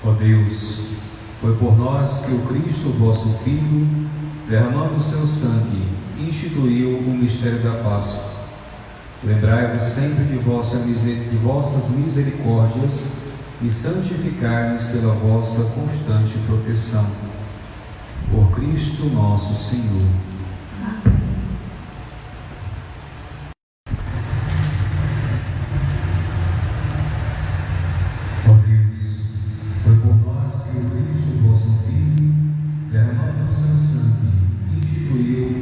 Ó Deus, foi por nós que o Cristo, vosso Filho, derramando o seu sangue, instituiu o mistério da Páscoa. Lembrai-vos sempre de vossas misericórdias e santificai-nos pela vossa constante proteção. Por Cristo nosso Senhor. Ó Deus, foi por nós que o Cristo, vosso Filho, derramando o seu sangue, instituiu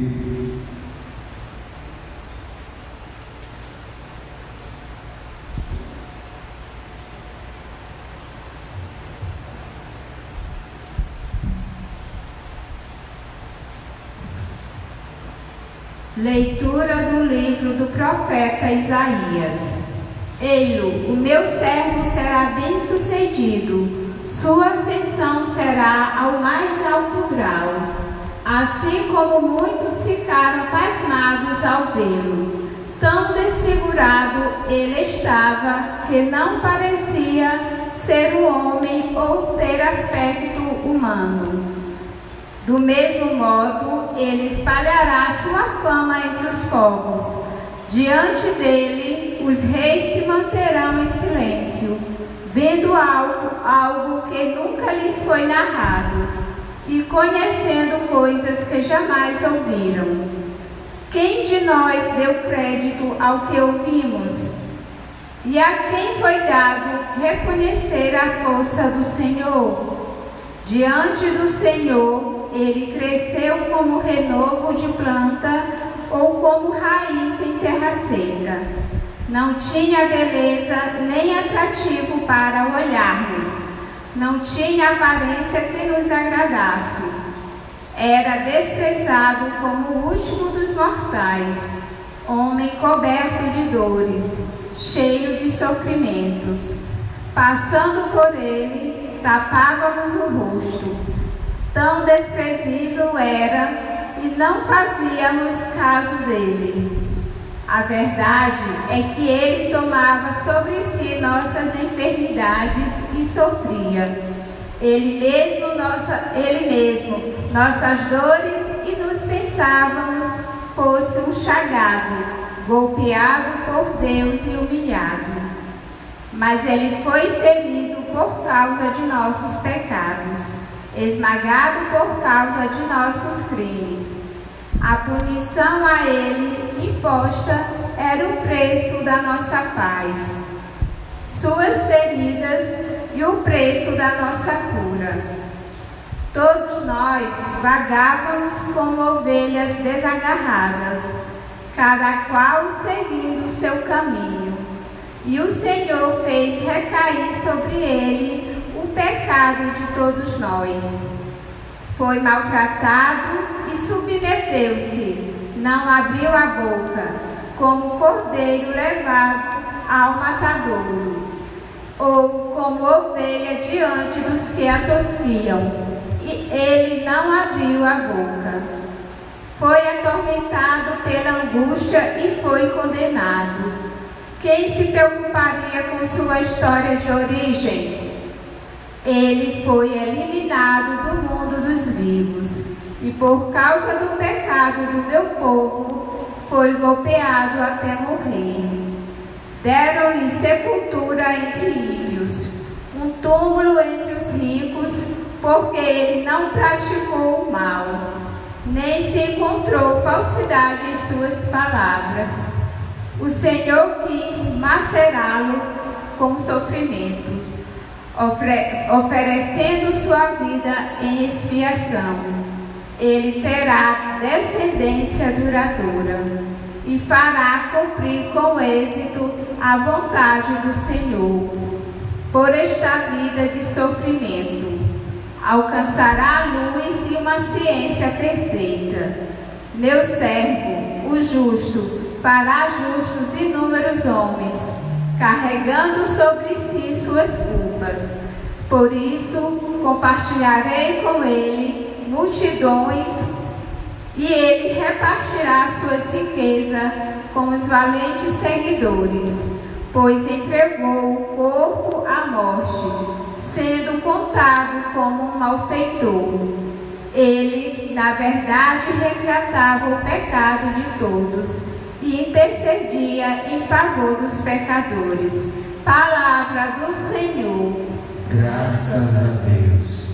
Leitura do livro do profeta Isaías. Ei-lo, o meu servo será bem-sucedido, sua ascensão será ao mais alto grau. Assim como muitos ficaram pasmados ao vê-lo, tão desfigurado ele estava que não parecia ser um homem ou ter aspecto humano. Do mesmo modo, ele espalhará sua fama entre os povos. Diante dele, os reis se manterão em silêncio, vendo algo que nunca lhes foi narrado e conhecendo coisas que jamais ouviram. Quem de nós deu crédito ao que ouvimos? E a quem foi dado reconhecer a força do Senhor? Diante do Senhor, ele cresceu como renovo de planta ou como raiz em terra seca. Não tinha beleza nem atrativo para olharmos. Não tinha aparência que nos agradasse. Era desprezado como o último dos mortais, homem coberto de dores, cheio de sofrimentos. Passando por ele, tapávamos o rosto. Tão desprezível era e não fazíamos caso dele. A verdade é que ele tomava sobre si nossas enfermidades e sofria. Ele mesmo nossas dores, e nos pensávamos fosse um chagado, golpeado por Deus e humilhado. Mas ele foi ferido por causa de nossos pecados, esmagado por causa de nossos crimes. A punição a ele imposta era o preço da nossa paz. Suas feridas e o preço da nossa cura. Todos nós vagávamos como ovelhas desagarradas, cada qual seguindo o seu caminho. E o Senhor fez recair sobre ele o pecado de todos nós. Foi maltratado e submeteu-se, não abriu a boca, como cordeiro levado ao matadouro, ou como ovelha diante dos que a tosquiam, e ele não abriu a boca. Foi atormentado pela angústia e foi condenado. Quem se preocuparia com sua história de origem? Ele foi eliminado do mundo dos vivos, e por causa do pecado do meu povo, foi golpeado até morrer. Deram-lhe sepultura entre ímpios, um túmulo entre os ricos, porque ele não praticou o mal, nem se encontrou falsidade em suas palavras. O Senhor quis macerá-lo com sofrimentos, oferecendo sua vida em expiação. Ele terá descendência duradoura e fará cumprir com êxito a vontade do Senhor. Por esta vida de sofrimento, alcançará a luz e uma ciência perfeita. Meu servo, o justo, fará justos inúmeros homens, carregando sobre si suas culpas. Por isso, compartilharei com ele multidões, e ele repartirá suas riquezas com os valentes seguidores. pois entregou o corpo à morte, sendo contado como um malfeitor. Ele, na verdade, resgatava o pecado de todos e intercedia em favor dos pecadores. Palavra do Senhor. Graças a Deus.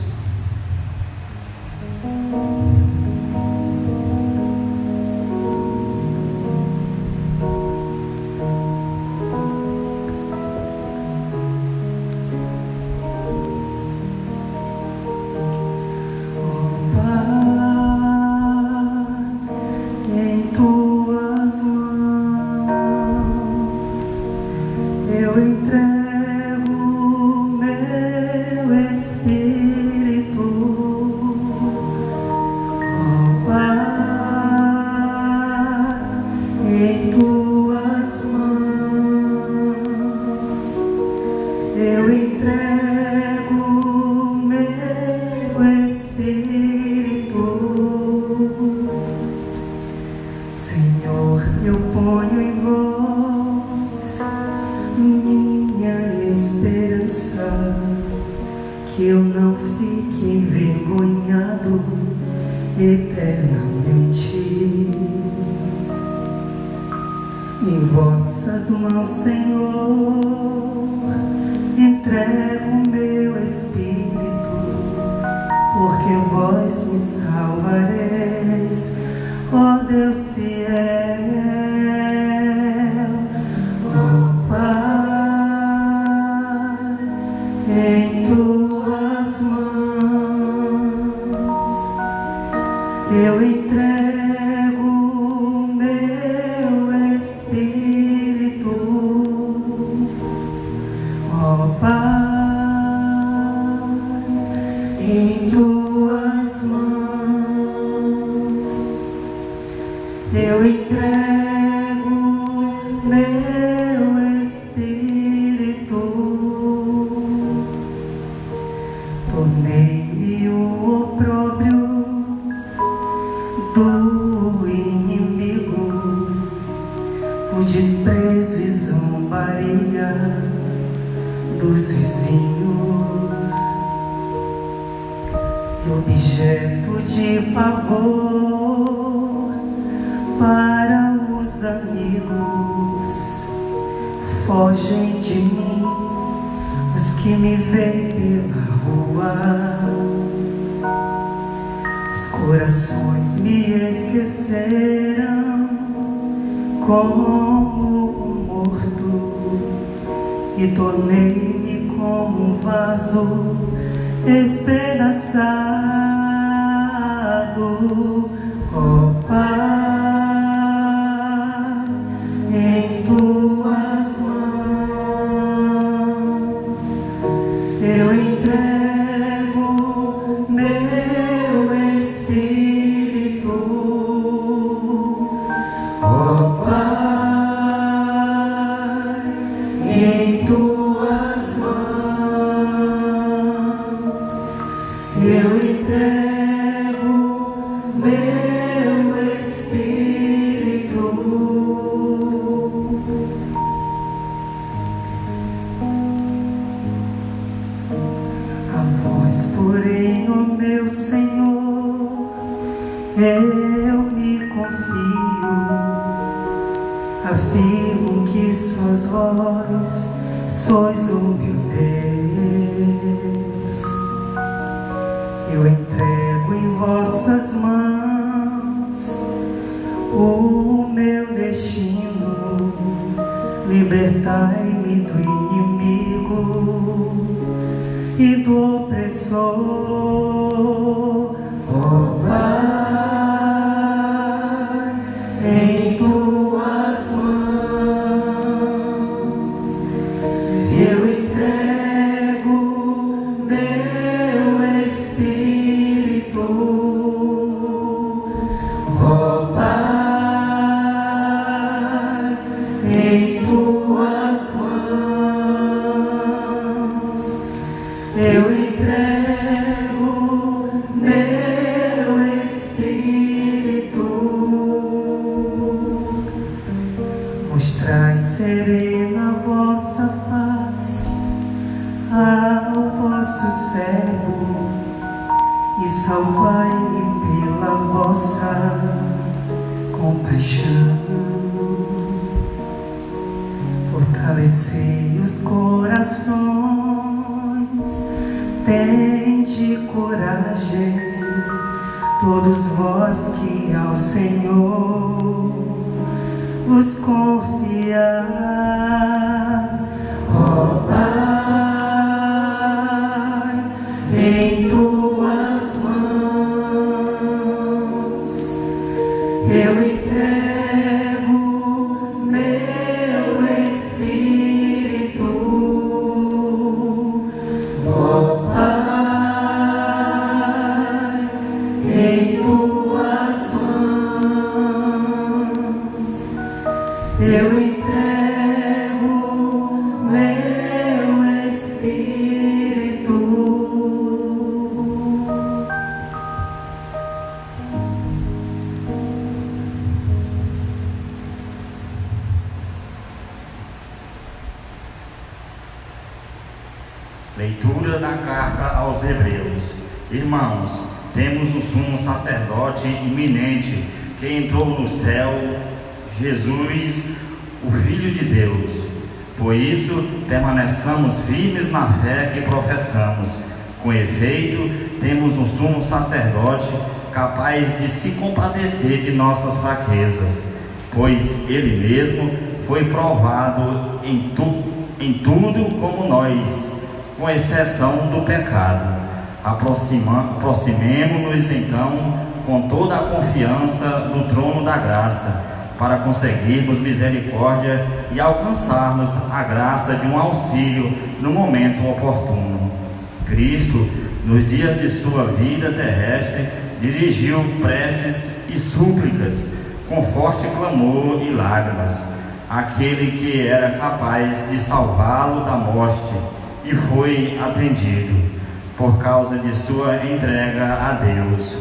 Senhor, eu ponho em vós minha esperança, que eu não fique envergonhado eternamente. Em vossas mãos, Senhor, entrego o meu espírito, porque vós me salvareis, ó Deus fiel, ó Pai, em tuas mãos eu entrego o meu espírito, ó Pai, em tuas mãos eu entrego meu espírito. Tornei-me o opróbrio do inimigo, o desprezo e zombaria dos vizinhos, e objeto de pavor para os amigos. Fogem de mim os que me veem pela rua. Os corações me esqueceram como um morto, e tornei-me como um vaso espedaçado, ó Pai, em tuas mãos eu entrego meu espírito, ó Pai, em tuas mãos eu entrego meu espírito. A vós, porém, ó meu Senhor, eu me confio. Afirmo que sois vós, sois o meu Deus. Eu entrego em vossas mãos o meu destino. Libertai-me do inimigo e do opressor, ó Pai, em tuas mãos eu entrego meu espírito, ó Pai, em tuas mãos eu entrego meu ao vosso servo e salvai-me pela vossa compaixão. Fortalecei os corações, tende coragem, todos vós que ao Senhor vos confiais. Ó Pai, em tuas mãos eu entrego meu espírito. Ó Pai, em tuas mãos eu entrego meu espírito. Leitura da carta aos Hebreus. Irmãos, temos um sumo sacerdote iminente que entrou no céu, Jesus, o Filho de Deus. Por isso, permaneçamos firmes na fé que professamos. Com efeito, temos um sumo sacerdote capaz de se compadecer de nossas fraquezas, pois ele mesmo foi provado em tudo como nós, com exceção do pecado. Aproximemo-nos então com toda a confiança do trono da graça, para conseguirmos misericórdia e alcançarmos a graça de um auxílio no momento oportuno. Cristo, nos dias de sua vida terrestre, dirigiu preces e súplicas com forte clamor e lágrimas àquele que era capaz de salvá-lo da morte, e foi atendido por causa de sua entrega a Deus.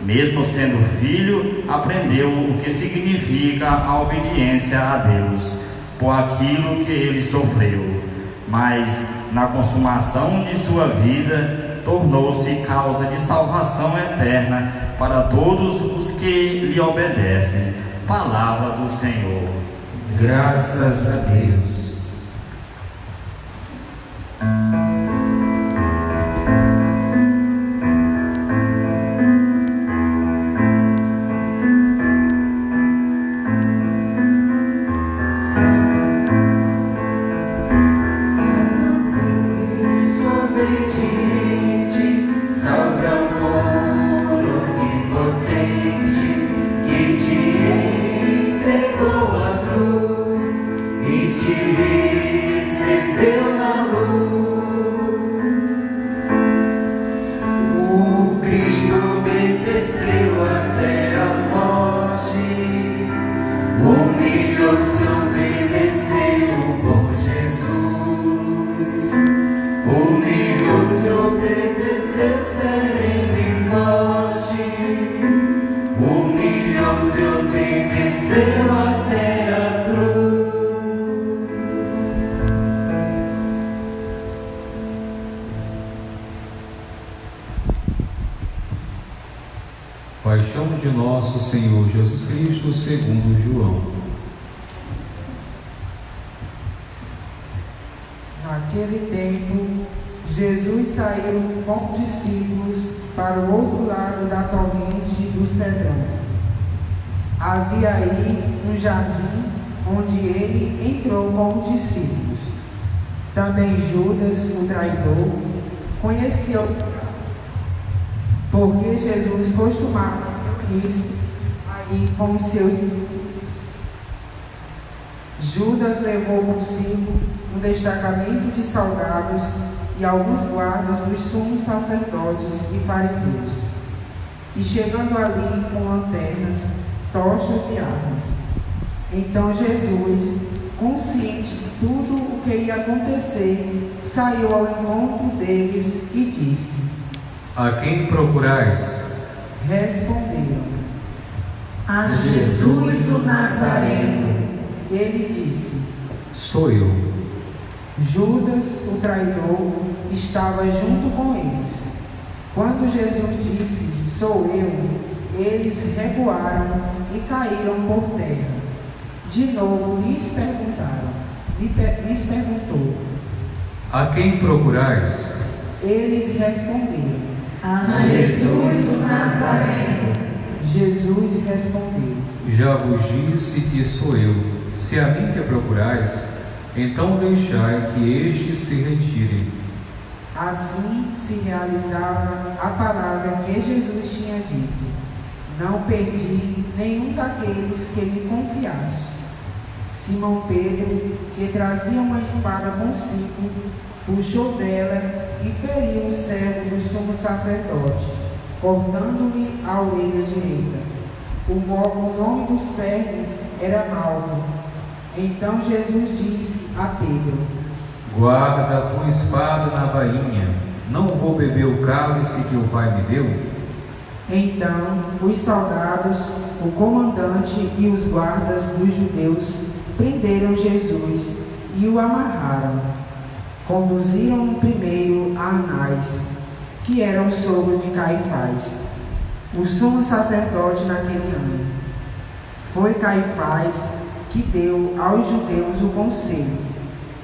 Mesmo sendo filho, aprendeu o que significa a obediência a Deus, por aquilo que ele sofreu. Mas, na consumação de sua vida, tornou-se causa de salvação eterna para todos os que lhe obedecem. Palavra do Senhor. Graças a Deus. Paixão de nosso Senhor Jesus Cristo segundo João. Naquele tempo, Jesus saiu com os discípulos para o outro lado da torrente do Cedrão. Havia aí um jardim onde ele entrou com os discípulos. Também Judas, o traidor, conheceu, porque Jesus costumava ir aí com os seus discípulos. Judas levou consigo um destacamento de soldados e alguns guardas dos sumos sacerdotes e fariseus. E chegando ali com lanternas, tochas e armas. Então Jesus, consciente de tudo o que ia acontecer, saiu ao encontro deles e disse: A quem procurais? Responderam: A Jesus o Nazareno. Ele disse: Sou eu. Judas, o traidor, estava junto com eles. Quando Jesus disse, "Sou eu", eles recuaram e caíram por terra. De novo lhes perguntou: A quem procurais? Eles responderam: A Jesus o Nazareno. Jesus respondeu: Já vos disse que sou eu. Se a mim que procurais, então deixai que estes se retirem. Assim se realizava a palavra que Jesus tinha dito: Não perdi nenhum daqueles que me confiaste. Simão Pedro, que trazia uma espada consigo, puxou dela e feriu o servo do sumo sacerdote, cortando-lhe a orelha direita. O nome do servo era Malco. Então Jesus disse a Pedro: Guarda a tua espada na bainha. Não vou beber o cálice que o Pai me deu? Então os soldados, o comandante e os guardas dos judeus prenderam Jesus e o amarraram. Conduziram-no primeiro a Anás, que era o sogro de Caifás, o sumo sacerdote naquele ano. Foi Caifás que deu aos judeus o conselho: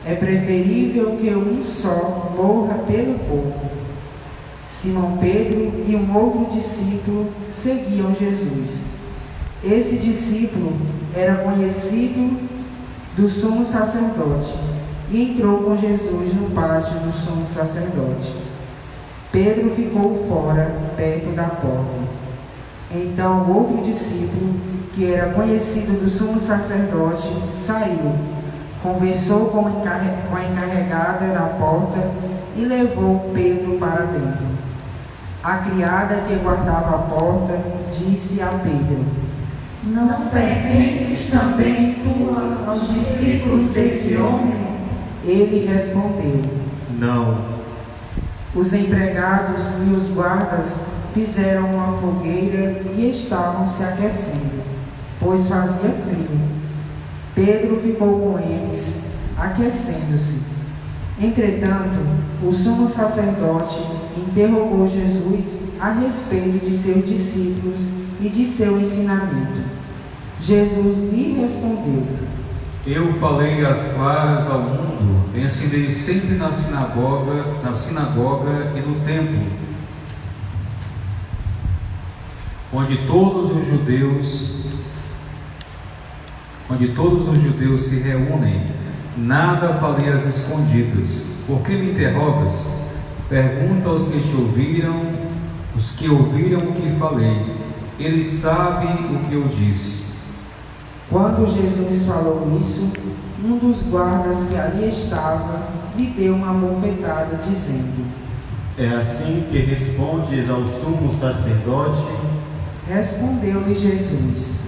é preferível que um só morra pelo povo. Simão Pedro e um outro discípulo seguiam Jesus. Esse discípulo era conhecido do sumo sacerdote e entrou com Jesus no pátio do sumo sacerdote. Pedro ficou fora, perto da porta. Então o outro discípulo, que era conhecido do sumo sacerdote, saiu, conversou com a encarregada da porta e levou Pedro para dentro. A criada que guardava a porta disse a Pedro: Não pertences também tu aos discípulos desse homem? Ele respondeu: Não. Os empregados e os guardas fizeram uma fogueira e estavam se aquecendo, pois fazia frio. Pedro ficou com eles, aquecendo-se. Entretanto, o sumo sacerdote interrogou Jesus a respeito de seus discípulos e de seu ensinamento. Jesus lhe respondeu: Eu falei às claras ao mundo, ensinei sempre na sinagoga e no templo, onde todos os judeus se reúnem. Nada falei às escondidas. Por que me interrogas? Pergunta aos que te ouviram, os que ouviram o que falei. Eles sabem o que eu disse. Quando Jesus falou isso, um dos guardas que ali estava lhe deu uma bofetada, dizendo: É assim que respondes ao sumo sacerdote? Respondeu-lhe Jesus: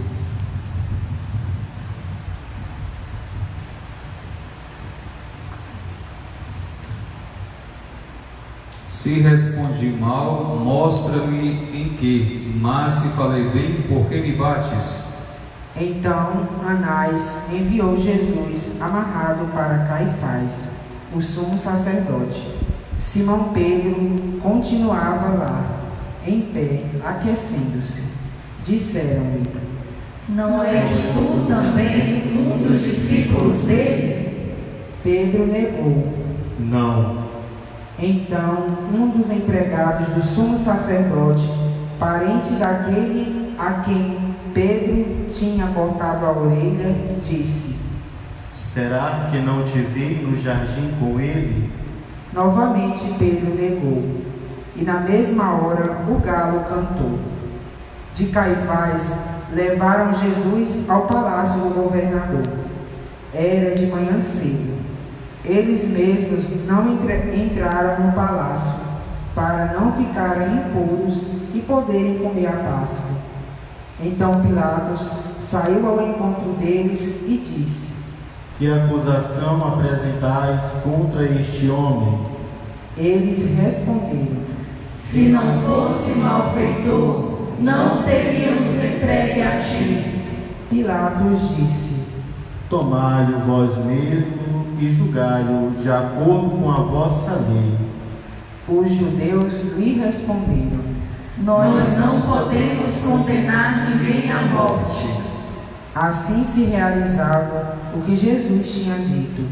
Se respondi mal, mostra-me em que, mas se falei bem, por que me bates? Então Anás enviou Jesus amarrado para Caifás, o sumo sacerdote. Simão Pedro continuava lá, em pé, aquecendo-se. Disseram-lhe: Não és tu também um dos discípulos dele? Pedro negou. Não. Então um dos empregados do sumo sacerdote, parente daquele a quem Pedro tinha cortado a orelha, disse: Será que não te vi no jardim com ele? Novamente Pedro negou, e na mesma hora o galo cantou. De Caifás levaram Jesus ao palácio do governador. Era de manhã cedo. Eles mesmos não entraram no palácio, para não ficarem impuros e poderem comer a Páscoa. Então Pilatos saiu ao encontro deles e disse: Que acusação apresentais contra este homem? Eles responderam: Se não fosse malfeitor, não teríamos entregue a ti. Pilatos disse: Tomai-o vós mesmo e julgai-o de acordo com a vossa lei. Os judeus lhe responderam: Nós não podemos condenar ninguém à morte. Assim se realizava o que Jesus tinha dito,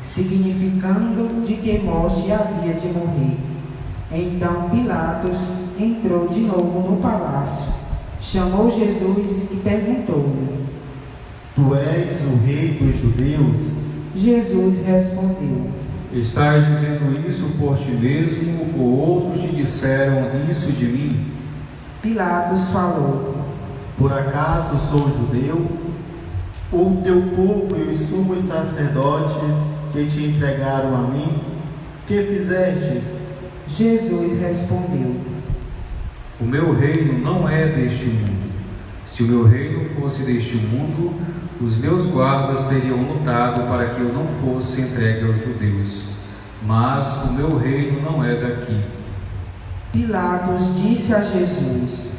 significando de que morte havia de morrer. Então Pilatos entrou de novo no palácio, chamou Jesus e perguntou-lhe: Tu és o rei dos judeus? Jesus respondeu: Estás dizendo isso por ti mesmo, ou outros te disseram isso de mim? Pilatos falou: Por acaso sou judeu? O teu povo e os sumos sacerdotes que te entregaram a mim, que fizestes? Jesus respondeu: O meu reino não é deste mundo. Se o meu reino fosse deste mundo, os meus guardas teriam lutado para que eu não fosse entregue aos judeus. Mas o meu reino não é daqui. Pilatos disse a Jesus: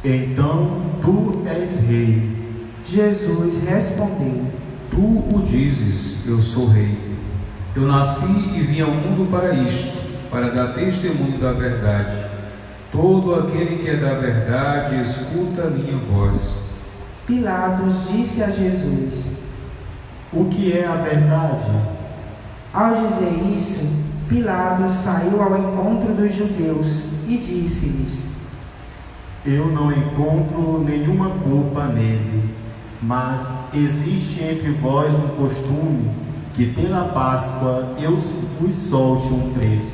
Então tu és rei. Jesus respondeu: Tu o dizes, eu sou rei. Eu nasci e vim ao mundo para isto, para dar testemunho da verdade. Todo aquele que é da verdade escuta a minha voz. Pilatos disse a Jesus: O que é a verdade? Ao dizer isso, Pilatos saiu ao encontro dos judeus e disse-lhes: Eu não encontro nenhuma culpa nele, mas existe entre vós um costume que pela Páscoa eu vos solte um preso.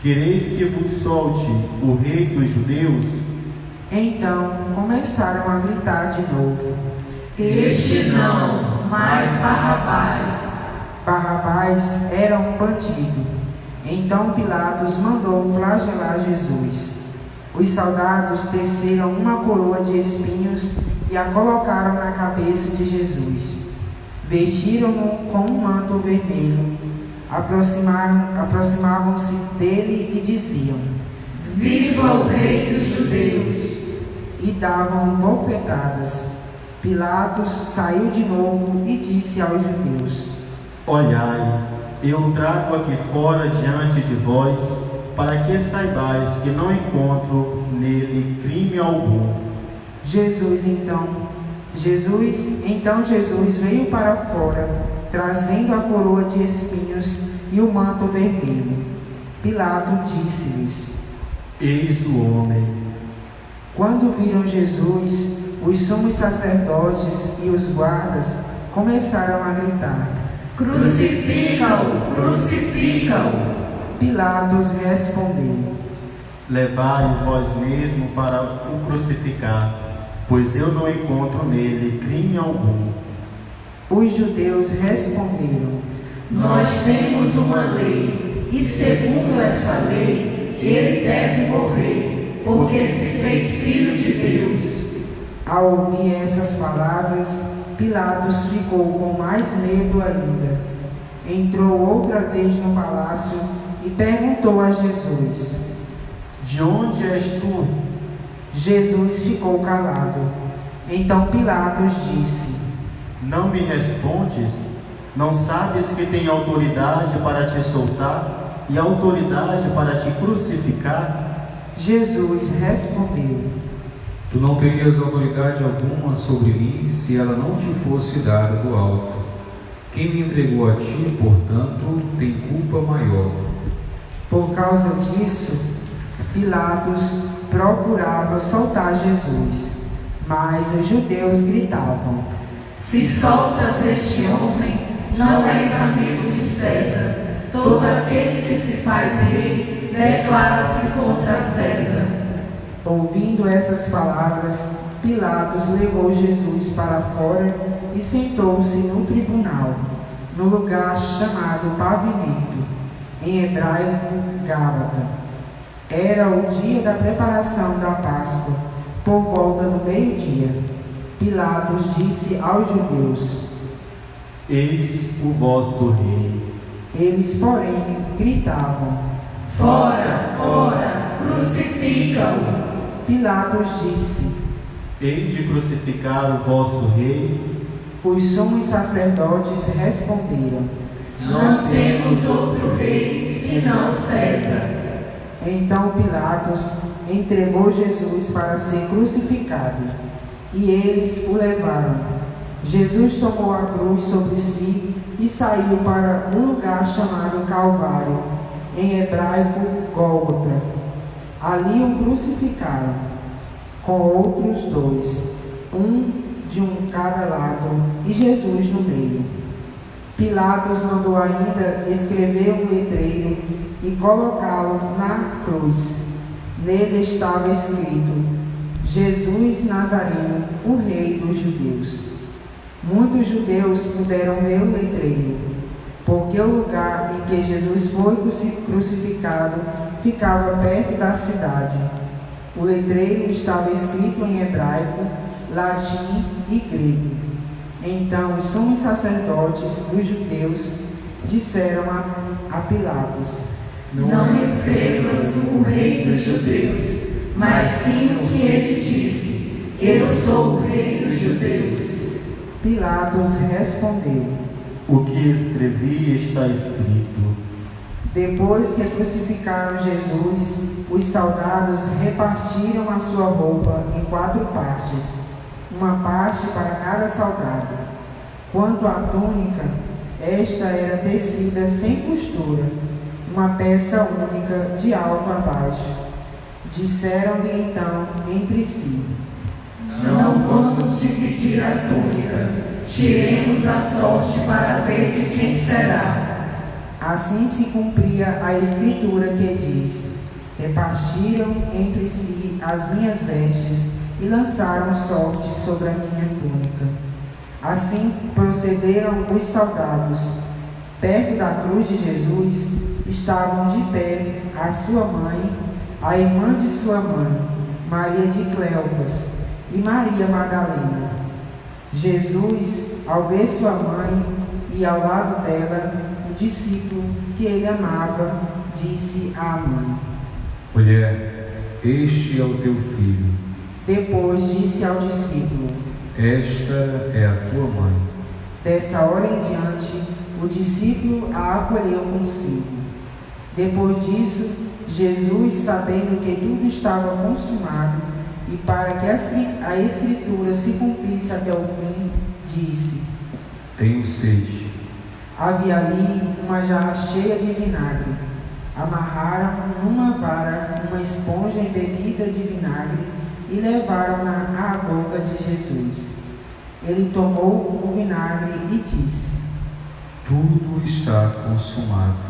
Quereis que vos solte o rei dos judeus? Então começaram a gritar de novo: Este não, mas Barrabás. Barrabás era um bandido. Então Pilatos mandou flagelar Jesus. Os soldados teceram uma coroa de espinhos e a colocaram na cabeça de Jesus. Vestiram-no com um manto vermelho. Aproximavam-se dele e diziam: Viva o rei dos judeus! E davam-lhe bofetadas. Pilatos saiu de novo e disse aos judeus: Olhai, eu trago aqui fora diante de vós, para que saibais que não encontro nele crime algum. Então Jesus veio para fora, trazendo a coroa de espinhos e o manto vermelho. Pilatos disse-lhes: Eis o homem. Quando viram Jesus, os sumos sacerdotes e os guardas começaram a gritar: Crucifica-o! Crucifica-o! Pilatos respondeu: Levai-o vós mesmo para o crucificar, pois eu não encontro nele crime algum. Os judeus responderam: Nós temos uma lei, e segundo essa lei, ele deve morrer, porque se fez filho de Deus. Ao ouvir essas palavras, Pilatos ficou com mais medo ainda. Entrou outra vez no palácio e perguntou a Jesus: De onde és tu? Jesus ficou calado. Então Pilatos disse: Não me respondes? Não sabes que tenho autoridade para te soltar e autoridade para te crucificar? Jesus respondeu: Tu não terias autoridade alguma sobre mim se ela não te fosse dada do alto. Quem me entregou a ti, portanto, tem culpa maior. Por causa disso, Pilatos procurava soltar Jesus, mas os judeus gritavam: Se soltas este homem, não és amigo de César. Todo aquele que se faz rei declara-se contra César. Ouvindo essas palavras, Pilatos levou Jesus para fora e sentou-se no tribunal, no lugar chamado Pavimento, em hebraico Gábata. Era o dia da preparação da Páscoa, por volta do meio-dia. Pilatos disse aos judeus: Eis o vosso rei. Eles, porém, gritavam: Fora, fora, crucifica-o! Pilatos disse: Hei de crucificar o vosso rei? Os sumos sacerdotes responderam: Não temos outro rei senão César. Então Pilatos entregou Jesus para ser crucificado, e eles o levaram. Jesus tomou a cruz sobre si e saiu para um lugar chamado Calvário, em hebraico Gólgota. Ali o crucificaram, com outros dois, um de cada lado e Jesus no meio. Pilatos mandou ainda escrever um letreiro e colocá-lo na cruz. Nele estava escrito: Jesus Nazareno, o Rei dos Judeus. Muitos judeus puderam ver o letreiro, porque o lugar em que Jesus foi crucificado ficava perto da cidade. O letreiro estava escrito em hebraico, latim e grego. Então os sumos sacerdotes dos judeus disseram a Pilatos: Não escrevas o Rei dos Judeus, mas sim o que ele disse: Eu sou o Rei dos Judeus. Pilatos respondeu: O que escrevi está escrito. Depois que crucificaram Jesus, os soldados repartiram a sua roupa em 4 partes, uma parte para cada soldado. Quanto à túnica, esta era tecida sem costura, uma peça única de alto a baixo. Disseram-lhe então entre si: Não vamos dividir a túnica, tiremos a sorte para ver de quem será. Assim se cumpria a escritura que diz: Repartiram entre si as minhas vestes e lançaram sorte sobre a minha túnica. Assim procederam os soldados. Perto da cruz de Jesus estavam de pé a sua mãe, a irmã de sua mãe, Maria de Cleofas, e Maria Madalena. Jesus, ao ver sua mãe e ao lado dela o discípulo que ele amava, disse à mãe: Mulher, este é o teu filho. Depois disse ao discípulo: Esta é a tua mãe. Dessa hora em diante, o discípulo a acolheu consigo. Depois disso, Jesus, sabendo que tudo estava consumado, e para que a Escritura se cumprisse até o fim, disse: Tenho sede. Havia ali uma jarra cheia de vinagre. Amarraram numa vara uma esponja embebida de vinagre e levaram-na à boca de Jesus. Ele tomou o vinagre e disse: Tudo está consumado.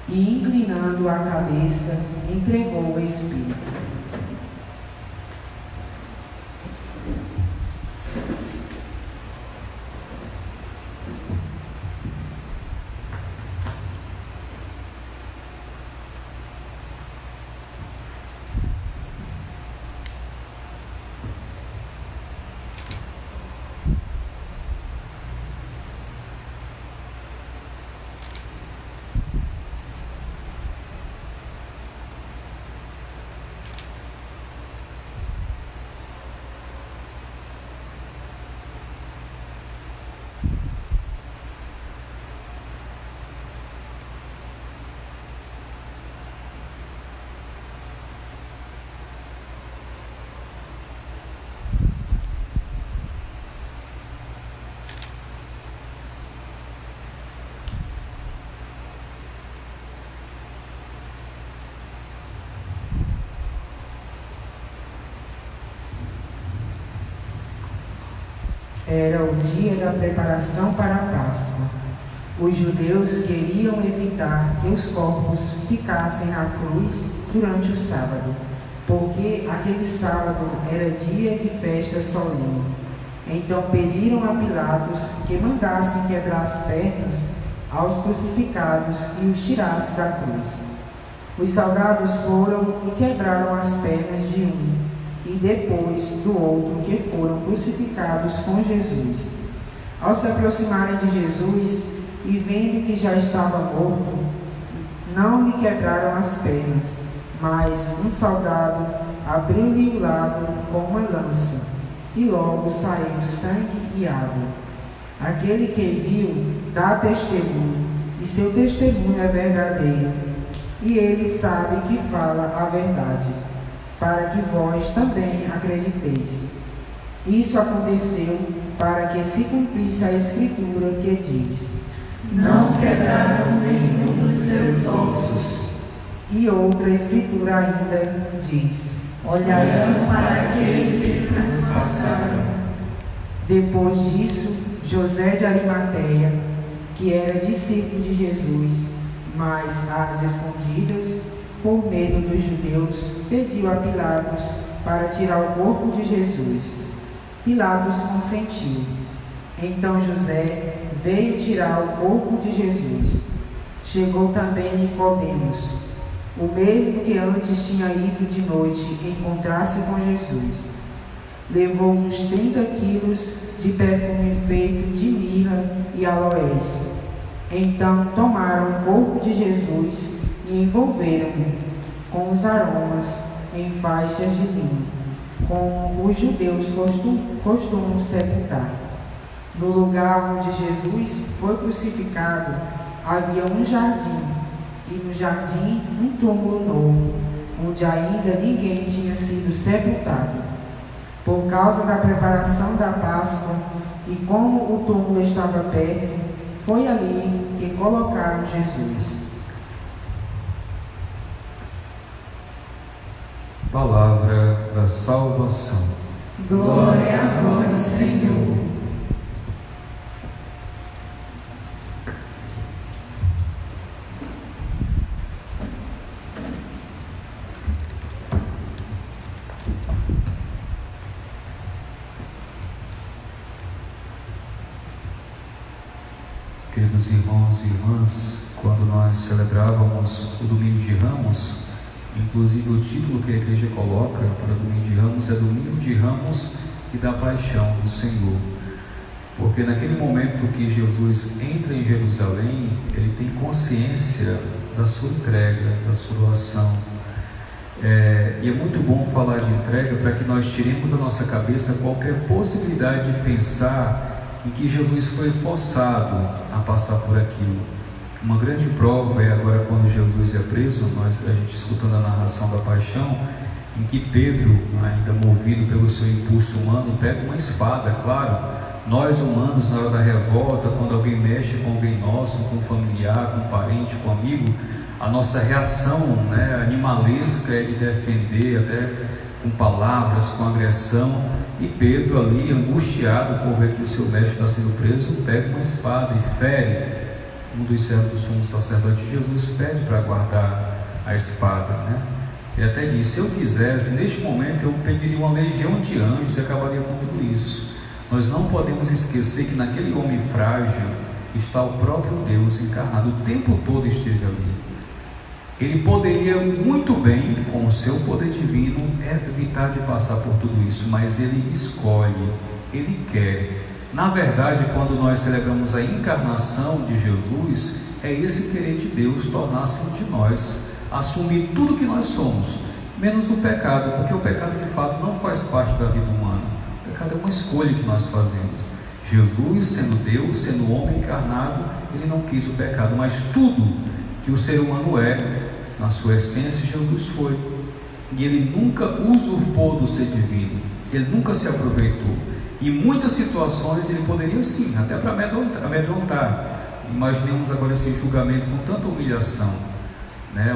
E, inclinando a cabeça, entregou o Espírito. Era o dia da preparação para a Páscoa. Os judeus queriam evitar que os corpos ficassem na cruz durante o sábado, porque aquele sábado era dia de festa solene. Então pediram a Pilatos que mandassem quebrar as pernas aos crucificados e os tirasse da cruz. Os soldados foram e quebraram as pernas de um e depois do outro que foram crucificados com Jesus. Ao se aproximarem de Jesus e vendo que já estava morto, não lhe quebraram as pernas, mas um soldado abriu-lhe o lado com uma lança, e logo saiu sangue e água. Aquele que viu dá testemunho, e seu testemunho é verdadeiro, e ele sabe que fala a verdade, para que vós também acrediteis. Isso aconteceu para que se cumprisse a Escritura que diz: não quebraram nenhum dos seus ossos. E outra Escritura ainda diz: olharão para aquele que transpassaram. Depois disso, José de Arimateia, que era discípulo de Jesus, mas às escondidas, por medo dos judeus, pediu a Pilatos para tirar o corpo de Jesus. Pilatos consentiu. Então José veio tirar o corpo de Jesus. Chegou também Nicodemos, o mesmo que antes tinha ido de noite encontrar-se com Jesus. Levou uns 30 quilos de perfume feito de mirra e aloés. Então tomaram o corpo de Jesus e envolveram-no com os aromas em faixas de linho, como os judeus costumam sepultar. No lugar onde Jesus foi crucificado havia um jardim, e no jardim um túmulo novo, onde ainda ninguém tinha sido sepultado. Por causa da preparação da Páscoa e como o túmulo estava perto, foi ali que colocaram Jesus. Palavra da salvação. Glória a vós, Senhor. Queridos irmãos e irmãs, quando nós celebrávamos o Domingo de Ramos, inclusive o título que a igreja coloca para o Domingo de Ramos é Domingo de Ramos e da Paixão do Senhor. Porque naquele momento que Jesus entra em Jerusalém, ele tem consciência da sua entrega, da sua doação. E é muito bom falar de entrega para que nós tiremos da nossa cabeça qualquer possibilidade de pensar em que Jesus foi forçado a passar por aquilo. Uma grande prova é agora quando Jesus é preso, a gente escutando a narração da paixão, em que Pedro, ainda movido pelo seu impulso humano, pega uma espada. Claro, nós humanos, na hora da revolta, quando alguém mexe com alguém nosso, com um familiar, com um parente, com um amigo, a nossa reação, animalesca é de defender, até com palavras, com agressão. E Pedro ali, angustiado por ver que o seu mestre está sendo preso, pega uma espada e fere um dos servos do sumo sacerdote. Jesus pede para guardar a espada, Ele até diz: se eu quisesse, neste momento eu pediria uma legião de anjos e acabaria com tudo isso. Nós não podemos esquecer que naquele homem frágil está o próprio Deus encarnado, o tempo todo esteve ali. Ele poderia muito bem, com o seu poder divino, evitar de passar por tudo isso, mas ele escolhe, ele quer. Na verdade, quando nós celebramos a encarnação de Jesus, é esse querer de Deus tornar-se um de nós, assumir tudo que nós somos, menos o pecado, porque o pecado de fato não faz parte da vida humana. O pecado é uma escolha que nós fazemos. Jesus, sendo Deus, sendo homem encarnado, ele não quis o pecado, mas tudo que o ser humano na sua essência, Jesus foi. E ele nunca usurpou do ser divino, ele nunca se aproveitou. Em muitas situações ele poderia sim, até para amedrontar. Imaginemos agora esse julgamento com tanta humilhação,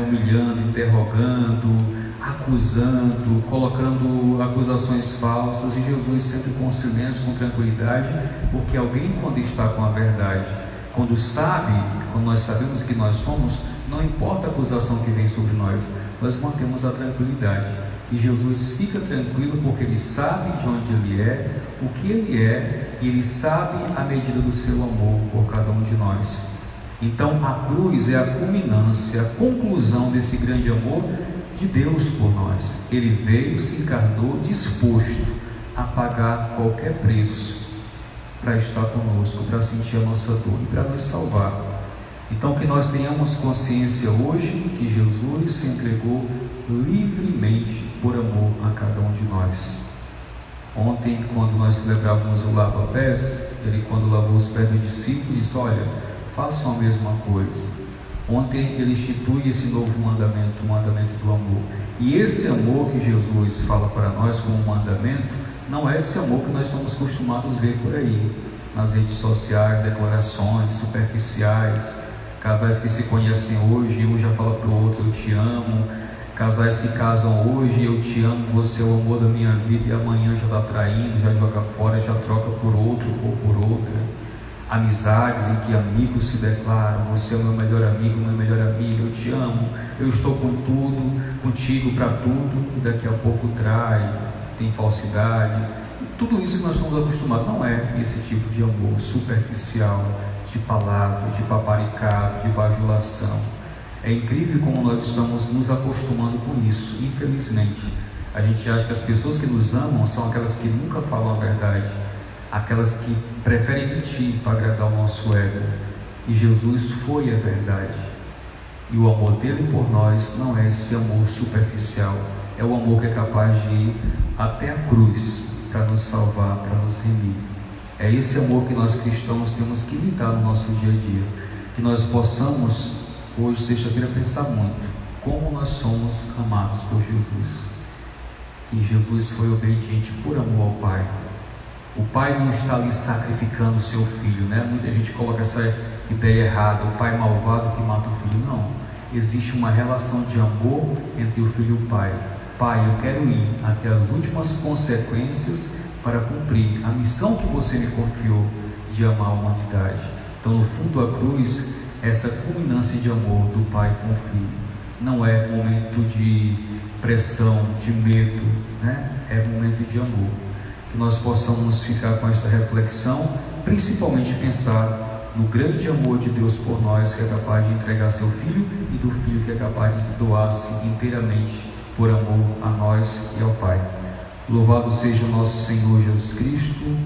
humilhando, interrogando, acusando, colocando acusações falsas, e Jesus sempre com silêncio, com tranquilidade, porque alguém, quando está com a verdade, quando nós sabemos que nós somos, não importa a acusação que vem sobre nós mantemos a tranquilidade. E Jesus fica tranquilo porque ele sabe de onde ele é, o que ele é, e ele sabe a medida do seu amor por cada um de nós. Então a cruz é a culminância, a conclusão desse grande amor de Deus por nós. Ele veio, se encarnou, disposto a pagar qualquer preço para estar conosco, para sentir a nossa dor e para nos salvar. Então que nós tenhamos consciência hoje que Jesus se entregou livremente por amor a cada um de nós. Ontem, quando nós celebrávamos o lava-pés, ele, quando lavou os pés do discípulo, disse: olha, façam a mesma coisa. Ontem ele institui esse novo mandamento, o mandamento do amor. E esse amor que Jesus fala para nós como mandamento, não é esse amor que nós estamos acostumados a ver por aí, nas redes sociais, declarações superficiais, casais que se conhecem hoje, um já fala para o outro, eu te amo, casais que casam hoje, eu te amo, você é o amor da minha vida, e amanhã já está traindo, já joga fora, já troca por outro ou por outra. Amizades em que amigos se declaram, você é o meu melhor amigo, minha melhor amiga, eu te amo, eu estou com tudo, contigo para tudo, e daqui a pouco trai, tem falsidade. Tudo isso nós estamos acostumados. Não é esse tipo de amor superficial, de palavra, de paparicado, de bajulação. É incrível como nós estamos nos acostumando com isso. Infelizmente, a gente acha que as pessoas que nos amam são aquelas que nunca falam a verdade, aquelas que preferem mentir para agradar o nosso ego. E Jesus foi a verdade. E o amor dele por nós não é esse amor superficial, é o amor que é capaz de ir até a cruz para nos salvar, para nos remir. É esse amor que nós cristãos temos que imitar no nosso dia a dia. Que nós possamos, hoje, sexta-feira, pensar muito como nós somos amados por Jesus. E Jesus foi obediente por amor ao Pai. O Pai não está ali sacrificando o seu filho, né? Muita gente coloca essa ideia errada, o pai malvado que mata o filho. Não, existe uma relação de amor entre o filho e o Pai. Pai, eu quero ir até as últimas consequências para cumprir a missão que você me confiou de amar a humanidade. Então, no fundo, a cruz é essa culminância de amor do Pai com o Filho. Não é momento de pressão, de medo, né? É momento de amor. Que nós possamos ficar com essa reflexão, principalmente pensar no grande amor de Deus por nós, que é capaz de entregar seu Filho, e do Filho que é capaz de doar-se inteiramente por amor a nós e ao Pai. Louvado seja o nosso Senhor Jesus Cristo.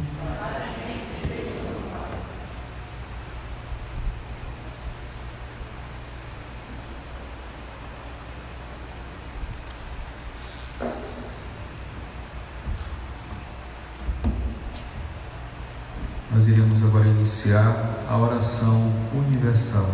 Nós iremos agora iniciar a oração universal.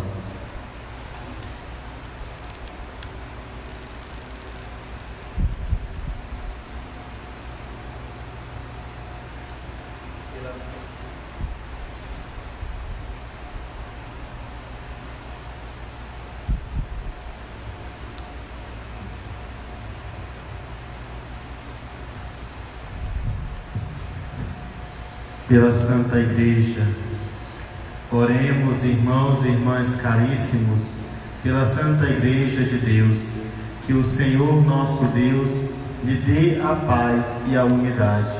Pela Santa Igreja, oremos, irmãos e irmãs caríssimos, pela Santa Igreja de Deus, que o Senhor nosso Deus lhe dê a paz e a unidade,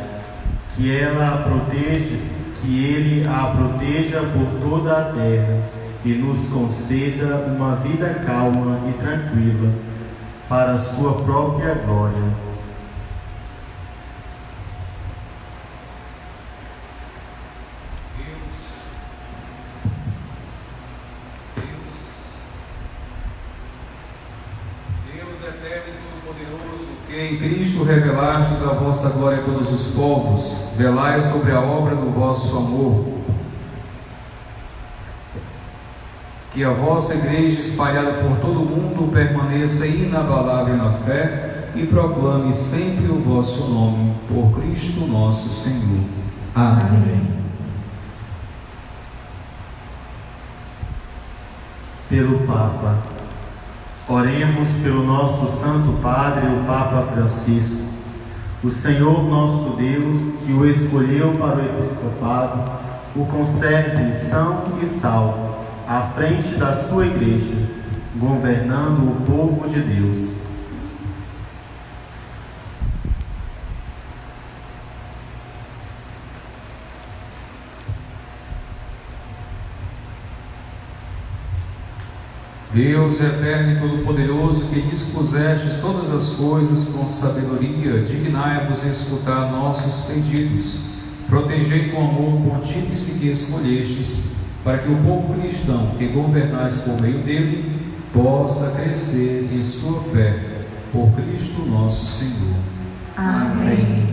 que ela a proteja, que Ele a proteja por toda a terra e nos conceda uma vida calma e tranquila, para a sua própria glória. Em Cristo revelastes a vossa glória a todos os povos, velai sobre a obra do vosso amor. Que a vossa igreja, espalhada por todo o mundo, permaneça inabalável na fé e proclame sempre o vosso nome, por Cristo nosso Senhor. Amém. Pelo Papa. Oremos pelo nosso Santo Padre, o Papa Francisco. O Senhor nosso Deus, que o escolheu para o episcopado, o conserve são e salvo, à frente da sua igreja, governando o povo de Deus. Deus eterno e todo-poderoso, que dispusestes todas as coisas com sabedoria, dignai-vos escutar nossos pedidos. Protegei com amor o pontífice que escolhestes, para que o povo cristão que governais por meio dele possa crescer em sua fé, por Cristo nosso Senhor. Amém.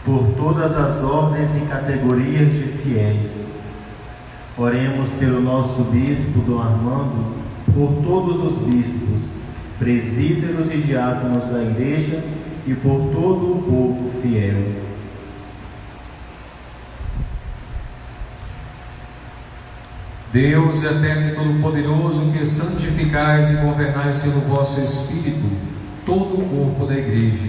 Por todas as ordens e categorias de fiéis, Oremos pelo nosso bispo Dom Armando, por todos os bispos, presbíteros e diáconos da Igreja e por todo o povo fiel. Deus eterno e todo-poderoso, que santificais e governais pelo vosso Espírito todo o corpo da Igreja,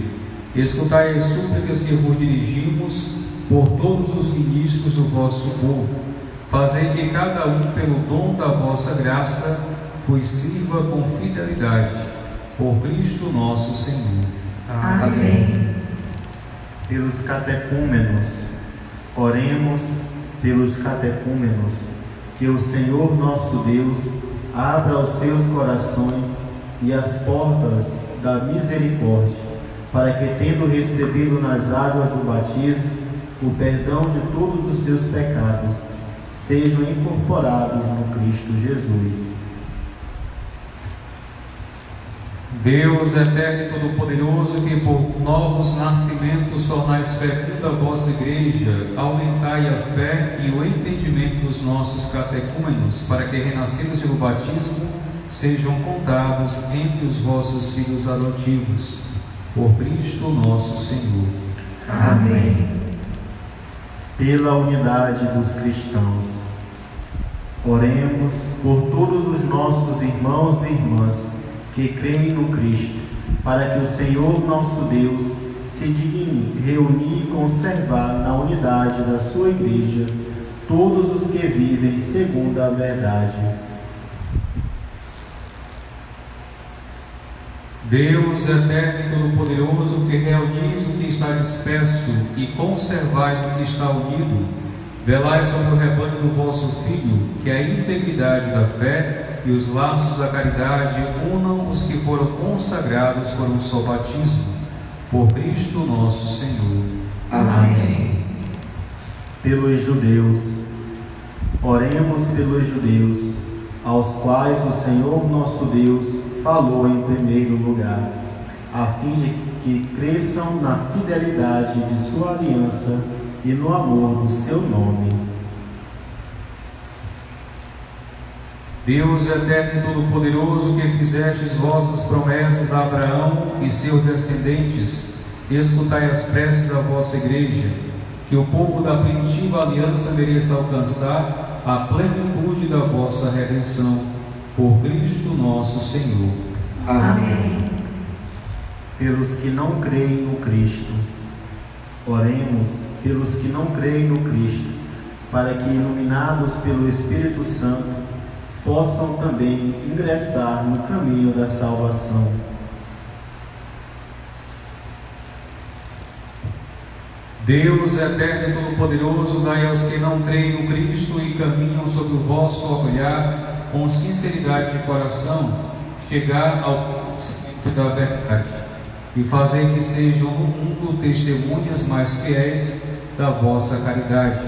escutai as súplicas que vos dirigimos por todos os ministros do vosso povo. Fazei que cada um, pelo dom da vossa graça, vos sirva com fidelidade. Por Cristo nosso Senhor. Amém. Pelos catecúmenos, oremos pelos catecúmenos, que o Senhor nosso Deus abra os seus corações e as portas da misericórdia, para que, tendo recebido nas águas do batismo o perdão de todos os seus pecados, sejam incorporados no Cristo Jesus. Deus eterno e todo-poderoso, que por novos nascimentos tornais fecunda a vossa Igreja, aumentai a fé e o entendimento dos nossos catecúmenos, para que, renascidos pelo batismo, sejam contados entre os vossos filhos adotivos. Por Cristo nosso Senhor. Amém. Pela unidade dos cristãos, oremos por todos os nossos irmãos e irmãs que creem no Cristo, para que o Senhor nosso Deus se digne reunir e conservar na unidade da sua Igreja todos os que vivem segundo a verdade. Deus eterno e todo-poderoso, que reunis o que está disperso e conservais o que está unido, velai sobre o rebanho do vosso Filho, que a integridade da fé e os laços da caridade unam os que foram consagrados por um só batismo. Por Cristo nosso Senhor. Amém. Pelos judeus, oremos pelos judeus, aos quais o Senhor nosso Deus falou em primeiro lugar, a fim de que cresçam na fidelidade de sua aliança e no amor do seu nome. Deus eterno e todo-poderoso, que fizestes vossas promessas a Abraão e seus descendentes, escutai as preces da vossa Igreja, que o povo da primitiva aliança mereça alcançar a plenitude da vossa redenção. Por Cristo nosso Senhor. Amém. Pelos que não creem no Cristo, oremos pelos que não creem no Cristo, para que, iluminados pelo Espírito Santo, possam também ingressar no caminho da salvação. Deus eterno e todo-poderoso, dai aos que não creem no Cristo e caminham sob o vosso olhar, com sinceridade de coração, chegar ao conhecimento da verdade, e fazer que sejam no mundo testemunhas mais fiéis da vossa caridade,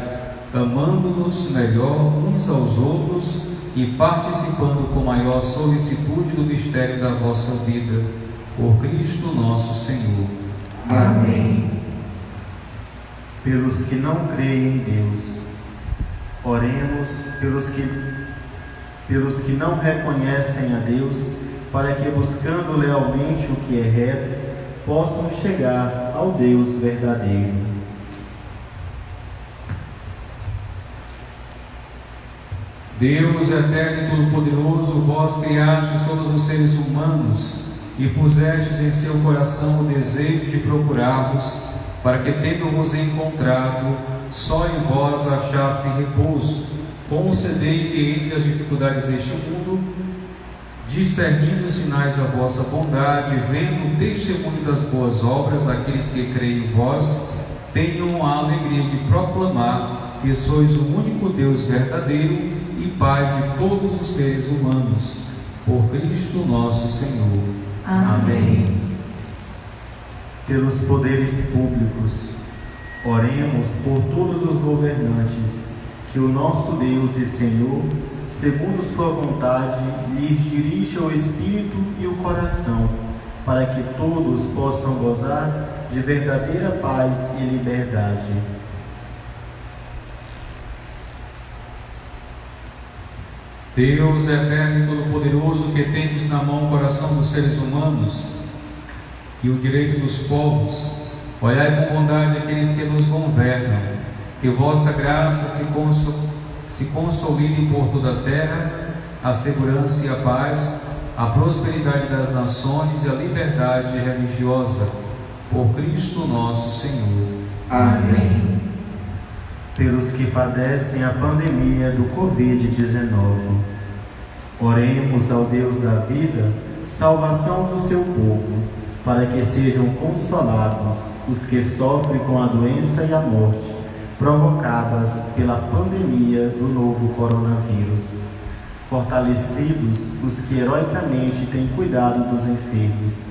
amando-nos melhor uns aos outros e participando com maior solicitude do mistério da vossa vida. Por Cristo nosso Senhor. Amém. Pelos que não creem em Deus, oremos pelos que não reconhecem a Deus, para que, buscando lealmente o que é reto, possam chegar ao Deus verdadeiro. Deus eterno e todo-poderoso, vós criastes todos os seres humanos e pusestes em seu coração o desejo de procurar-vos, para que, tendo-vos encontrado, só em vós achassem repouso. Concedei que, entre as dificuldades deste mundo, discernindo os sinais da vossa bondade, vendo o testemunho das boas obras daqueles que creem em vós, tenham a alegria de proclamar que sois o único Deus verdadeiro e Pai de todos os seres humanos. Por Cristo nosso Senhor. Amém. Pelos poderes públicos, oremos por todos os governantes, que o nosso Deus e Senhor, segundo sua vontade, lhes dirija o espírito e o coração, para que todos possam gozar de verdadeira paz e liberdade. Deus eterno e todo-poderoso, que tendes na mão o coração dos seres humanos e o direito dos povos, olhai com bondade aqueles que nos governam, que vossa graça se consolide por toda a terra, a segurança e a paz, a prosperidade das nações e a liberdade religiosa, por Cristo nosso Senhor. Amém. Pelos que padecem a pandemia do Covid-19, oremos ao Deus da vida, salvação do seu povo, para que sejam consolados os que sofrem com a doença e a morte provocadas pela pandemia do novo coronavírus. Fortalecidos os que heroicamente têm cuidado dos enfermos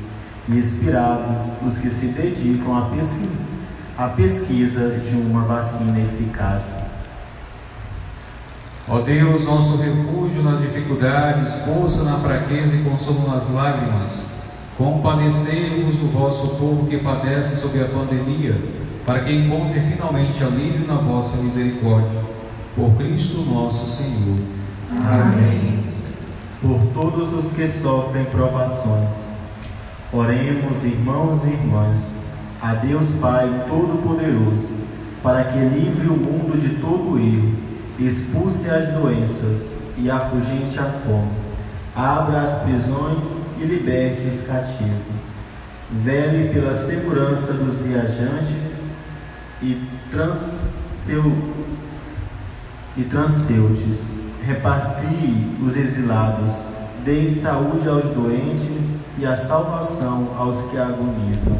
e inspirados os que se dedicam à pesquisa de uma vacina eficaz. Ó Deus, nosso refúgio nas dificuldades, força na fraqueza e consolo nas lágrimas, compadecei-vos o vosso povo que padece sob a pandemia, para que encontre finalmente alívio na vossa misericórdia. Por Cristo nosso Senhor. Amém. Por todos os que sofrem provações, oremos, irmãos e irmãs, a Deus Pai Todo-Poderoso, para que livre o mundo de todo erro, expulse as doenças e afugente a fome, abra as prisões e liberte os cativos, vele pela segurança dos viajantes e transeuntes, repatrie os exilados, dê saúde aos doentes e a salvação aos que agonizam.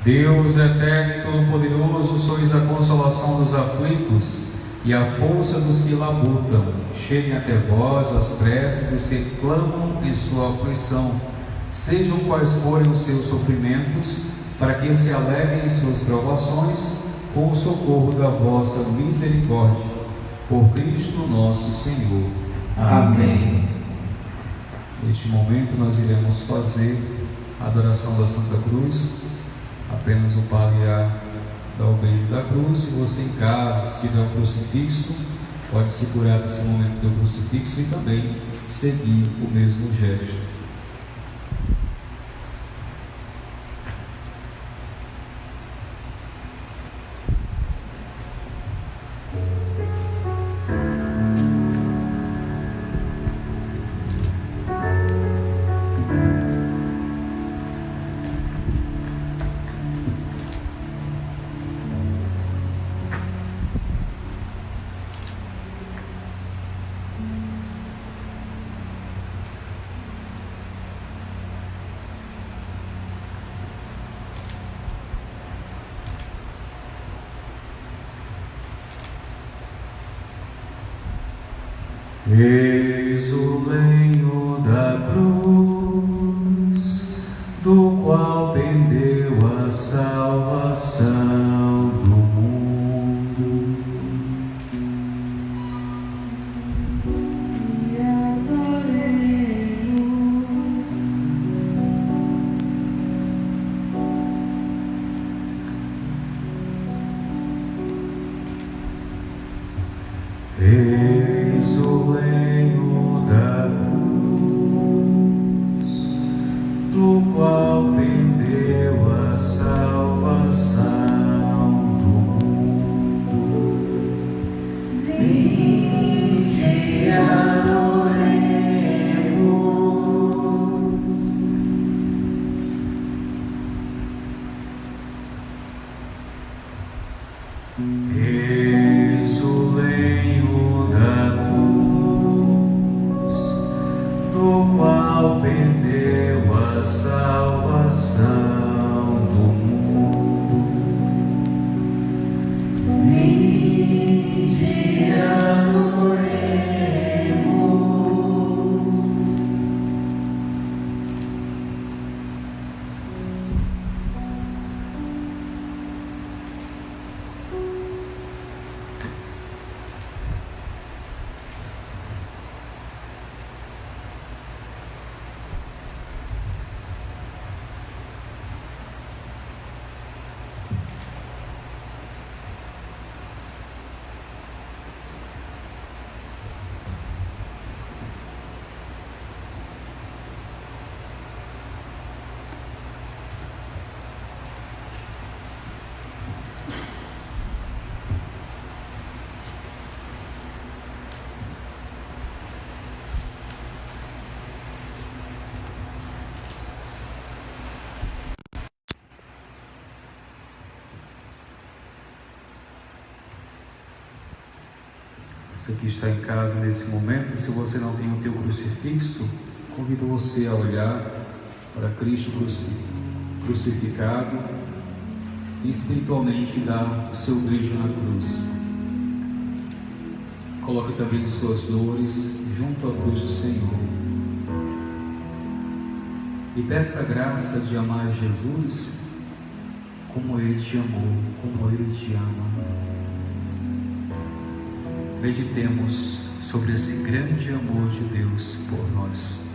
Deus eterno e todo-poderoso, sois a consolação dos aflitos e a força dos que labutam. Cheguem até vós as preces dos que clamam em sua aflição, sejam quais forem os seus sofrimentos, para que se alegrem em suas provações, com o socorro da vossa misericórdia. Por Cristo nosso Senhor. Amém. Neste momento nós iremos fazer a adoração da Santa Cruz. Apenas o padre irá dar o beijo da cruz, e você em casa, se tiver um crucifixo, pode segurar nesse momento do crucifixo e também seguir o mesmo gesto. Eis o lenho da cruz, do qual pendeu a salvação do mundo. E adoremos. Eis o lenho da cruz, do qual pendeu a salvação do mundo. Vinde, adoremos. Eis o lenho da cruz, do qual pendeu a salvação do mundo. Vinde, adoremos. Você que está em casa nesse momento, se você não tem o teu crucifixo, convido você a olhar para Cristo crucificado e espiritualmente dar o seu beijo na cruz. Coloque também suas dores junto à cruz do Senhor. E peça a graça de amar Jesus como Ele te amou, como Ele te ama. Meditemos sobre esse grande amor de Deus por nós.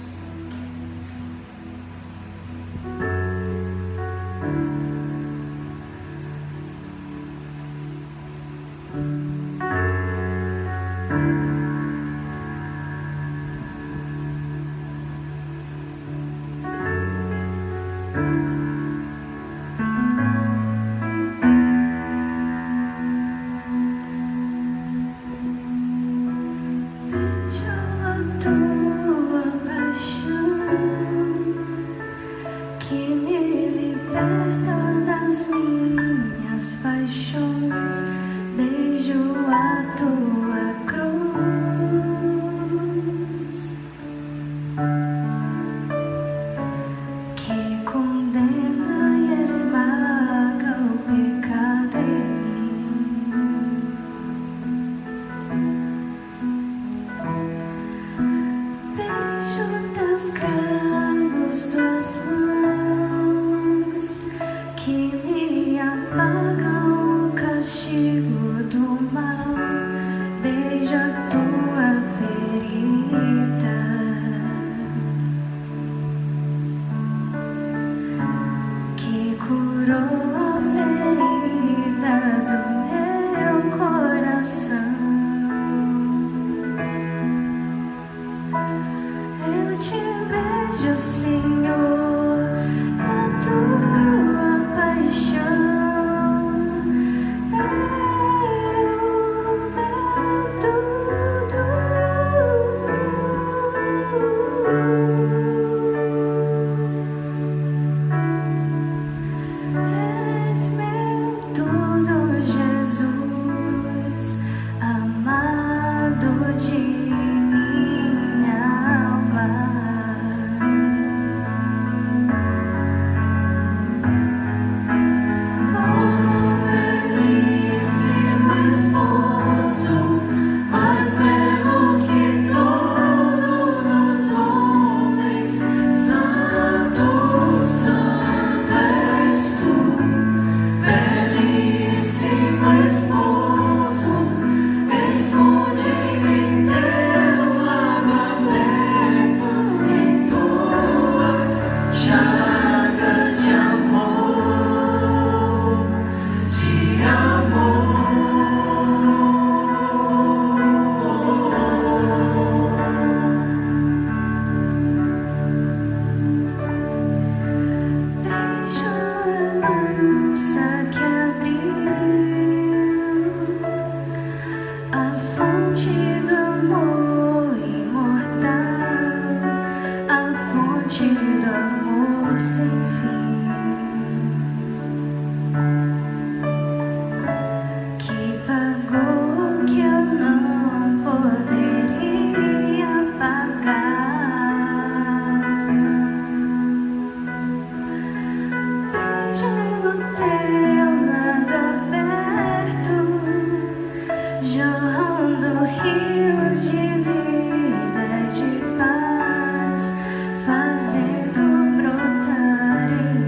Fazendo brotar em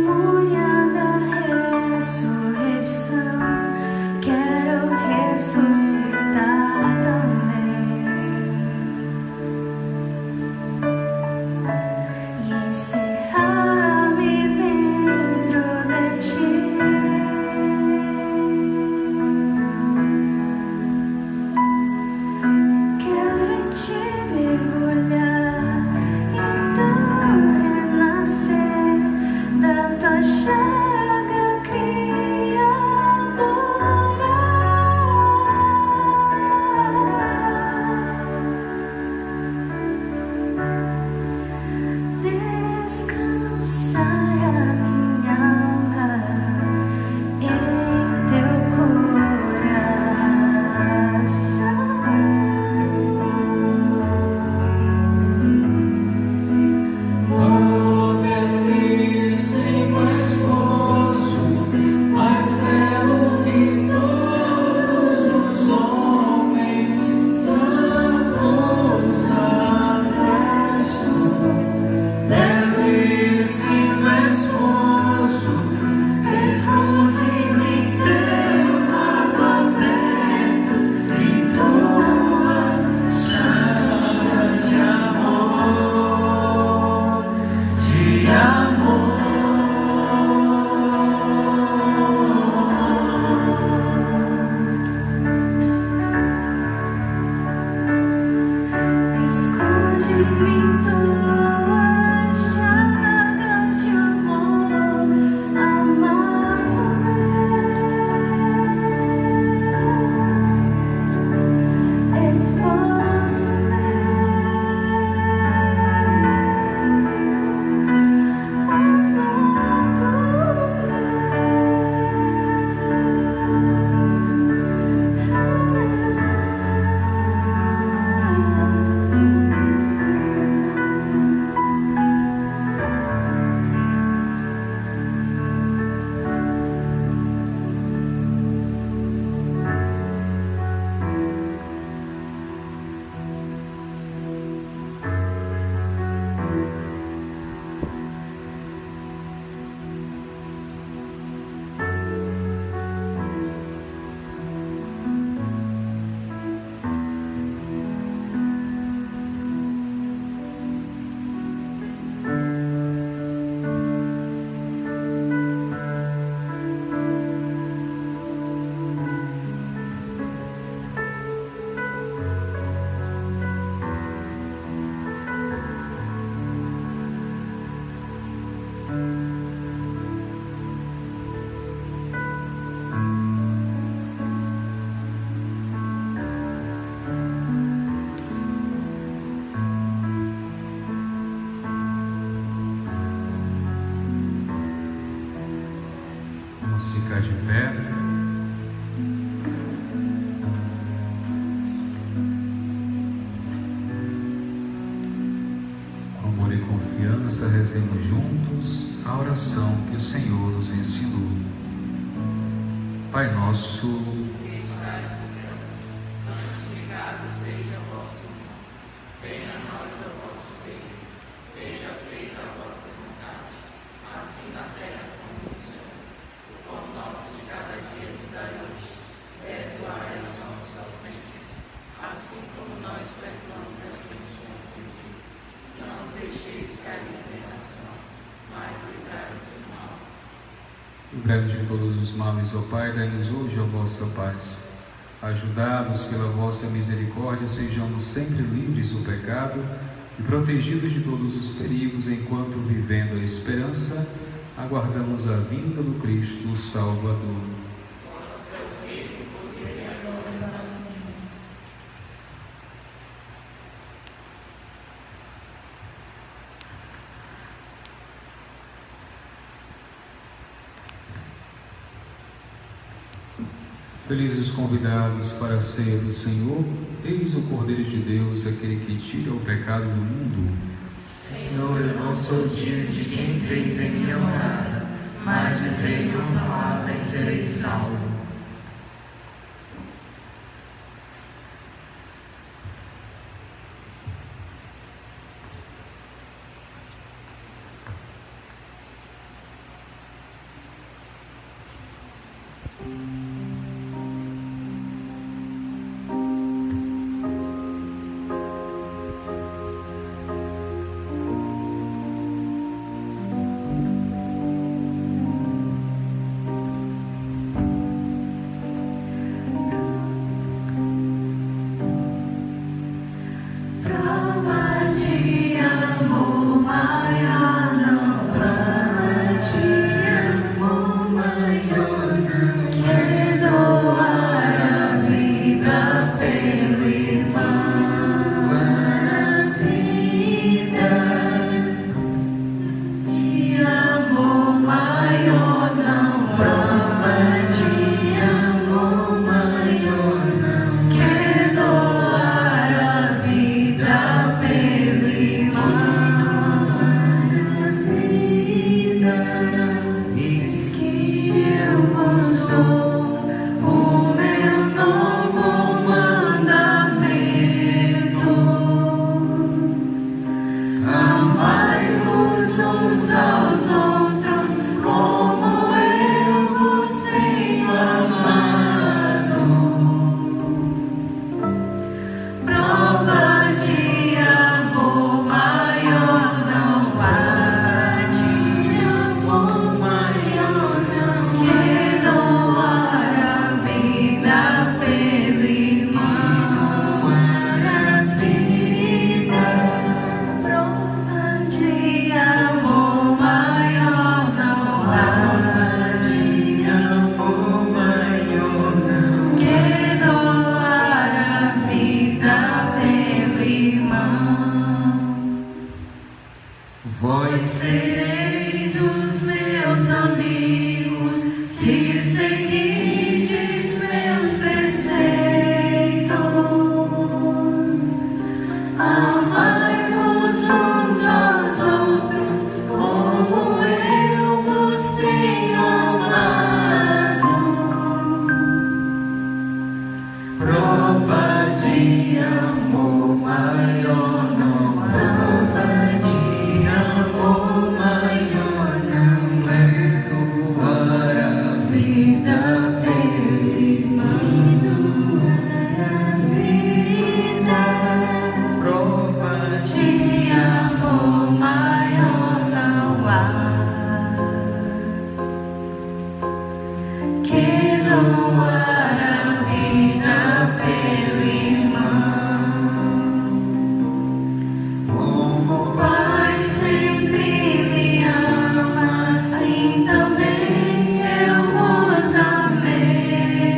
testemunha da ressurreição, quero ressuscitar também e encerrar-me dentro de ti. Quero em ti mergulhar, então renascer da tua chaga criadora, descansar a minha alma em teu coração. Oh, belíssimo esposo, mais belo que todos os homens, santos abraço. Belíssimo esposo, esconde-me em teu lado aberto, em tuas chagas de amor, de amor. Esconde-me em tuas chagas de amor, amado meu, esposo meu, amado Vamos ficar de pé. Com amor e confiança, rezemos juntos a oração que o Senhor nos ensinou. Pai nosso, livrai-nos de todos os males, ó Pai, dai-nos hoje a vossa paz. Ajudados pela vossa misericórdia, sejamos sempre livres do pecado e protegidos de todos os perigos, enquanto, vivendo a esperança, aguardamos a vinda do Cristo Salvador. Felizes os convidados para a ceia do Senhor, eis o Cordeiro de Deus, aquele que tira o pecado do mundo. Senhor, eu não sou digno de que entreis em minha morada, mas dizei uma palavra e serei salvo. Prova de amor maior não, prova de amor maior não, que é doar a vida pelo irmão, a vida de amor maior não, prova de amor maior não, que é doar a vida pelo irmão, a vida. Eis que eu vos dou o meu novo mandamento: amai-vos uns aos outros como eu vos tenho amado. Prova de amor maior não há, de amor maior não, que doar a vida pelo irmão, a vida. Prova de amor maior não há, de amor maior não, que doar a vida pelo irmão. Vós sereis os meus amigos se seguirdes meus preceitos. Amai-vos uns aos outros como eu vos tenho amado. Prova de amor maior não, prova de amor maior não é doar a vida pelo irmão, doar a vida. Prova de amor maior não há, que doar a vida pelo irmão. Como o Pai sempre me ama, assim também eu vos amei.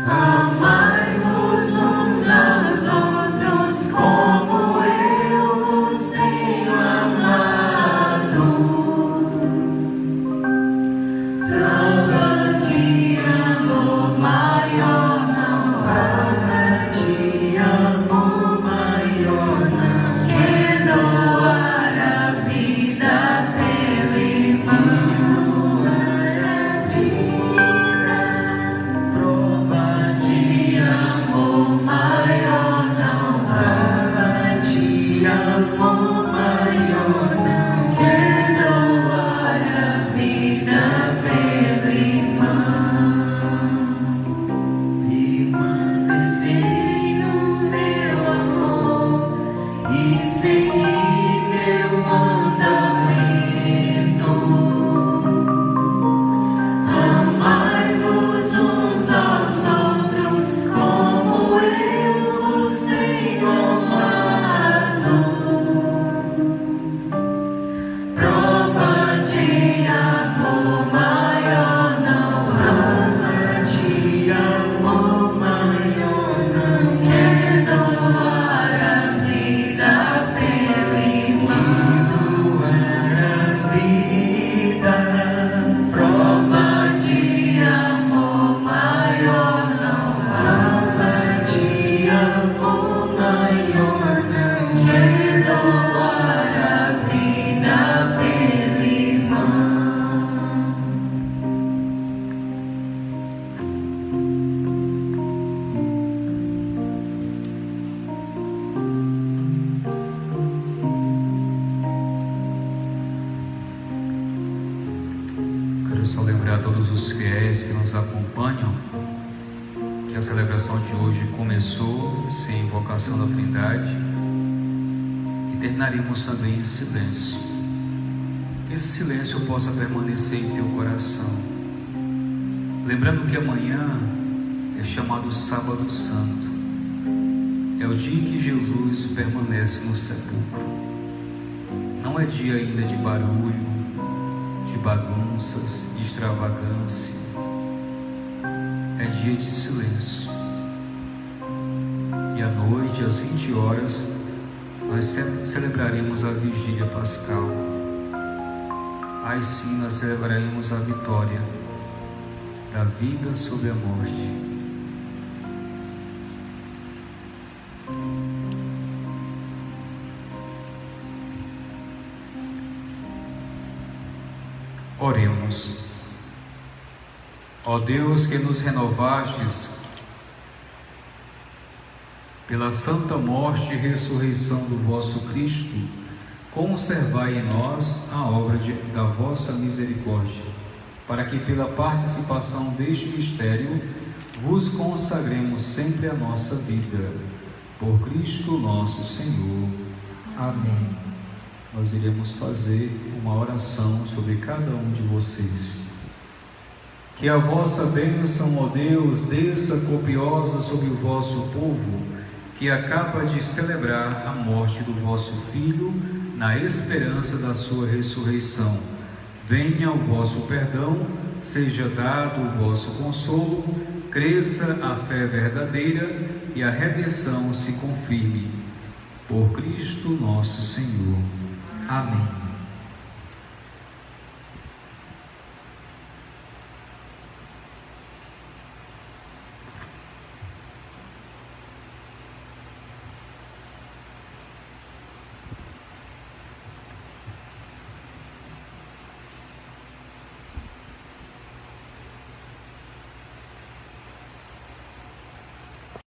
Amai-vos uns aos outros como eu vos tenho amado. Prova Quero só lembrar a todos os fiéis que nos acompanham que a celebração de hoje começou sem invocação da Trindade e terminaremos também em silêncio. Que esse silêncio possa permanecer em teu coração. Lembrando que amanhã é chamado Sábado Santo. É o dia em que Jesus permanece no sepulcro. Não é dia ainda de barulho, de bagunças, de extravagância. É dia de silêncio. E à noite, às 20 horas, nós celebraremos a Vigília Pascal. Aí sim nós celebraremos a vitória da vida sobre a morte. Oremos. Ó Deus, que nos renovastes pela santa morte e ressurreição do vosso Cristo, conservai em nós a obra da vossa misericórdia, para que pela participação deste mistério vos consagremos sempre a nossa vida. Por Cristo nosso Senhor. Amém. Nós iremos fazer uma oração sobre cada um de vocês. Que a vossa bênção, ó Deus, desça copiosa sobre o vosso povo, que acaba de celebrar a morte do vosso Filho, na esperança da sua ressurreição. Venha o vosso perdão, seja dado o vosso consolo, cresça a fé verdadeira e a redenção se confirme. Por Cristo nosso Senhor. Amém.